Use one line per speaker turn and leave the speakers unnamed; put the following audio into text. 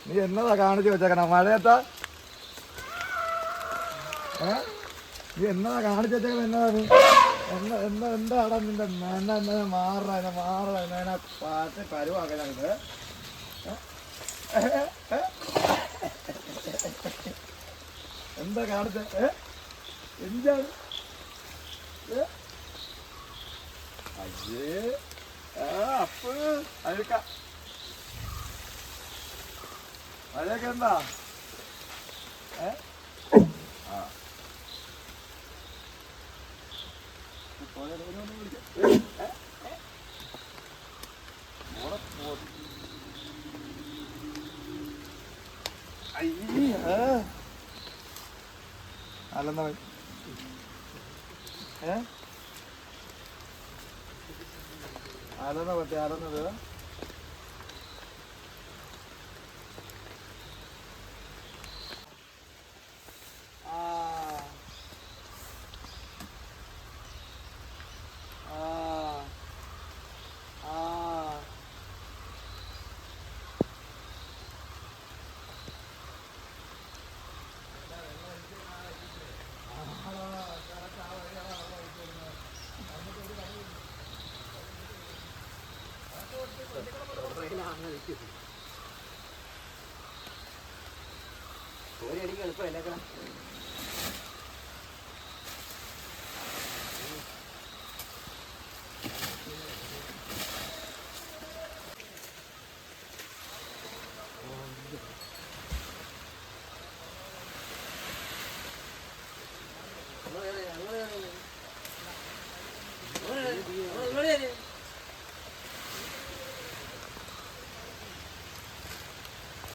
നീ എന്നതാ കാണിച്ചു വെച്ചേക്കണ മഴയത്താ? നീ എന്നതാ കാണിച്ചു വെച്ചേക്കണ? എന്നതാ നീ എന്താടാ നിന്റെ മാറ പാട്ട് പരുവാക്കണത്? എന്താ കാണിച്ച? എന്താണ്? അയ്യേ അപ്പ് അഴുക്ക മഴയൊക്കെ എന്താ? അല്ലെന്നാ അലെന്നാ പറ്റേ അലെന്നത്?
ഒരു അടിക്ക് എളുപ്പമല്ലേ?